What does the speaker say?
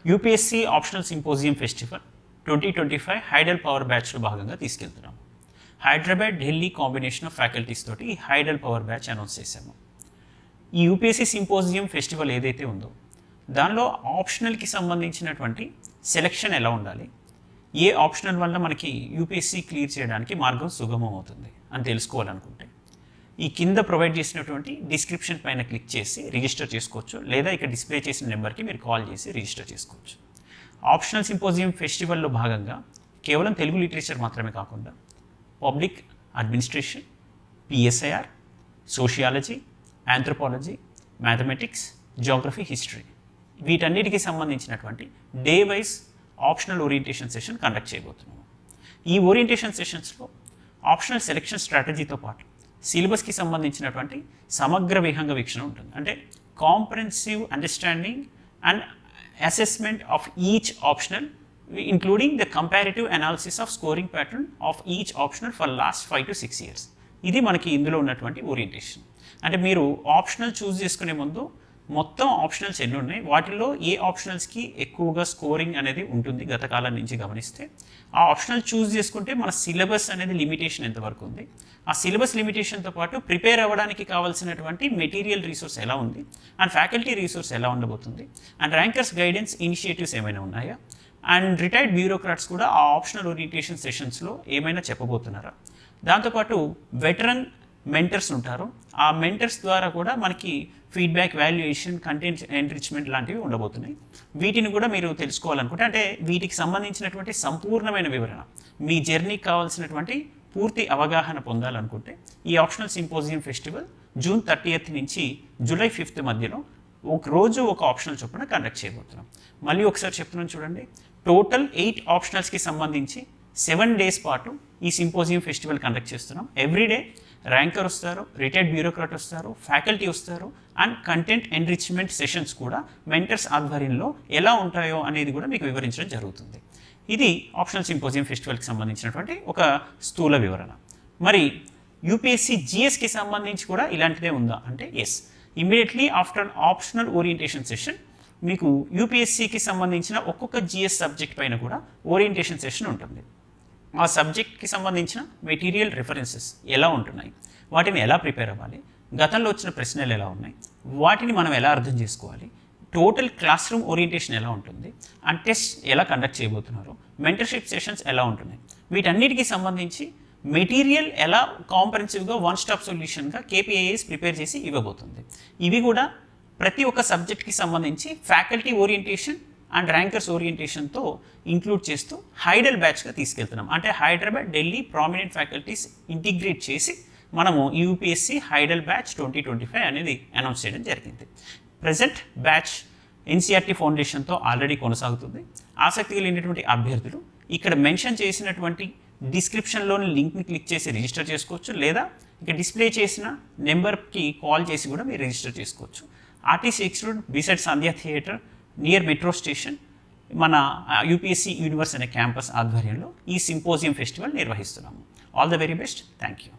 UPSC optional symposium festival 2025 hydel power బ్యాచ్లో భాగంగా తీసుకెళ్తున్నాము. Hyderabad Delhi combination of faculties తోటి ఈ హైడల్ పవర్ బ్యాచ్ అనౌన్స్ చేశాము. ఈ యూపీఎస్సీ సింపోజియం ఫెస్టివల్ ఏదైతే ఉందో దానిలో ఆప్షనల్కి సంబంధించినటువంటి సెలెక్షన్ ఎలా ఉండాలి, ఏ ఆప్షనల్ వల్ల మనకి యూపీఎస్సీ క్లియర్ చేయడానికి మార్గం సుగమం అవుతుంది అని తెలుసుకోవాలనుకుంటే ఈ కింద ప్రొవైడ్ చేసినటువంటి డిస్క్రిప్షన్ పైన క్లిక్ చేసి రిజిస్టర్ చేసుకోవచ్చు, లేదా ఇక్కడ డిస్ప్లే చేసిన నెంబర్కి మీరు కాల్ చేసి రిజిస్టర్ చేసుకోవచ్చు. ఆప్షనల్ సింపోజియం ఫెస్టివల్లో భాగంగా కేవలం తెలుగు లిటరేచర్ మాత్రమే కాకుండా public administration, PSIR, sociology, anthropology, mathematics, Geography, history వీటన్నిటికీ సంబంధించినటువంటి day wise optional orientation session conduct చేయబోతున్నాము. ఈ ఓరియంటేషన్ సెషన్స్లో ఆప్షనల్ సెలెక్షన్ స్ట్రాటజీతో పాటు సిలబస్కి సంబంధించినటువంటి సమగ్ర విహంగ వీక్షణ ఉంటుంది. అంటే comprehensive understanding and assessment of each optional including the comparative analysis of scoring pattern of each optional for last 5 to 6 years. ఇది మనకి ఇందులో ఉన్నటువంటి ఓరియంటేషన్. అంటే మీరు ఆప్షనల్ చూస్ చేసుకునే ముందు మొత్తం ఆప్షనల్స్ ఎన్ని ఉన్నాయి, వాటిలో ఏ ఆప్షనల్స్కి ఎక్కువగా స్కోరింగ్ అనేది ఉంటుంది గత కాలం నుంచి గమనిస్తే ఆ ఆప్షనల్ చూస్ చేసుకుంటే మన సిలబస్ అనేది లిమిటేషన్ ఎంతవరకు ఉంది, ఆ సిలబస్ లిమిటేషన్తో పాటు ప్రిపేర్ అవ్వడానికి కావాల్సినటువంటి మెటీరియల్ రిసోర్స్ ఎలా ఉంది అండ్ ఫ్యాకల్టీ రిసోర్స్ ఎలా ఉండబోతుంది అండ్ ర్యాంకర్స్ గైడెన్స్ ఇనిషియేటివ్స్ ఏమైనా ఉన్నాయా అండ్ రిటైర్డ్ బ్యూరోక్రాట్స్ కూడా ఆ ఆప్షనల్ ఓరియంటేషన్ సెషన్స్లో ఏమైనా చెప్పబోతున్నారా, దాంతోపాటు వెటరన్ మెంటర్స్ ఉంటారు, ఆ మెంటర్స్ ద్వారా కూడా మనకి ఫీడ్బ్యాక్, వాల్యుయేషన్, కంటెంట్ ఎన్రిచ్మెంట్ లాంటివి ఉండబోతున్నాయి. వీటిని కూడా మీరు తెలుసుకోవాలనుకుంటే అంటే వీటికి సంబంధించినటువంటి సంపూర్ణమైన వివరణ, మీ జర్నీకి కావాల్సినటువంటి పూర్తి అవగాహన పొందాలనుకుంటే ఈ optional symposium festival June 30th నుంచి July 5th మధ్యలో ఒక రోజు ఒక ఆప్షనల్ చొప్పున కండక్ట్ చేయబోతున్నాం. మళ్ళీ ఒకసారి చెప్తున్నాను చూడండి, టోటల్ 8 ఆప్షనల్స్కి సంబంధించి 7 days పాటు ఈ సింపోజియం ఫెస్టివల్ కండక్ట్ చేస్తున్నాం. ఎవ్రీడే ర్యాంకర్ వస్తారు, రిటైర్డ్ బ్యూరోక్రాట్ వస్తారు, ఫ్యాకల్టీ వస్తారు అండ్ కంటెంట్ ఎన్రిచ్మెంట్ సెషన్స్ కూడా మెంటర్స్ ఆధ్వర్యంలో ఎలా ఉంటాయో అనేది కూడా మీకు వివరించడం జరుగుతుంది. ఇది ఆప్షనల్ సింపోజియం ఫెస్టివల్కి సంబంధించినటువంటి ఒక స్థూల వివరణ. మరి యూపీఎస్సీ జిఎస్కి సంబంధించి కూడా ఇలాంటిదే ఉందా అంటే yes, immediately after optional orientation session మీకు యూపీఎస్సీకి సంబంధించిన ఒక్కొక్క జిఎస్ సబ్జెక్ట్ పైన కూడా ఓరియంటేషన్ సెషన్ ఉంటుంది. ఆ సబ్జెక్ట్కి సంబంధించిన మెటీరియల్ రిఫరెన్సెస్ ఎలా ఉంటున్నాయి, వాటిని ఎలా ప్రిపేర్ అవ్వాలి, గతంలో వచ్చిన ప్రశ్నలు ఎలా ఉన్నాయి, వాటిని మనం ఎలా అర్థం చేసుకోవాలి, టోటల్ క్లాస్ రూమ్ ఓరియంటేషన్ ఎలా ఉంటుంది అండ్ టెస్ట్ ఎలా కండక్ట్ చేయబోతున్నారు, మెంటర్షిప్ సెషన్స్ ఎలా ఉంటున్నాయి, వీటన్నిటికీ సంబంధించి మెటీరియల్ ఎలా కాంప్రహెన్సివ్గా వన్ స్టాప్ సొల్యూషన్గా కేపీఐఎస్ ప్రిపేర్ చేసి ఇవ్వబోతుంది. ఇవి కూడా ప్రతి ఒక్క సబ్జెక్ట్కి సంబంధించి ఫ్యాకల్టీ ఓరియంటేషన్ అండ్ ర్యాంకర్స్ ఓరియంటేషన్తో ఇంక్లూడ్ చేస్తూ హైడల్ బ్యాచ్గా తీసుకెళ్తున్నాం. అంటే Hyderabad Delhi prominent faculties integrate చేసి మనము యూపీఎస్సీ హైడల్ బ్యాచ్ 2025 అనేది అనౌన్స్ చేయడం జరిగింది. ప్రజెంట్ బ్యాచ్ ఎన్సీఆర్టీ ఫౌండేషన్తో ఆల్రెడీ కొనసాగుతుంది. ఆసక్తి కలిగినటువంటి అభ్యర్థులు ఇక్కడ మెన్షన్ చేసినటువంటి డిస్క్రిప్షన్లోని లింక్ని క్లిక్ చేసి రిజిస్టర్ చేసుకోవచ్చు, లేదా ఇక్కడ డిస్ప్లే చేసిన నెంబర్కి కాల్ చేసి కూడా మీరు రిజిస్టర్ చేసుకోవచ్చు. ఆర్టీసీ ఎక్స్టూడ్ బిసైడ్ సంధ్యా థియేటర్ నియర్ మెట్రో స్టేషన్ మన యూపీఎస్సీ యూనివర్స్ అనే క్యాంపస్ ఆధ్వర్యంలో ఈ సింపోజియం ఫెస్టివల్ నిర్వహిస్తున్నాము. All the very best. Thank you.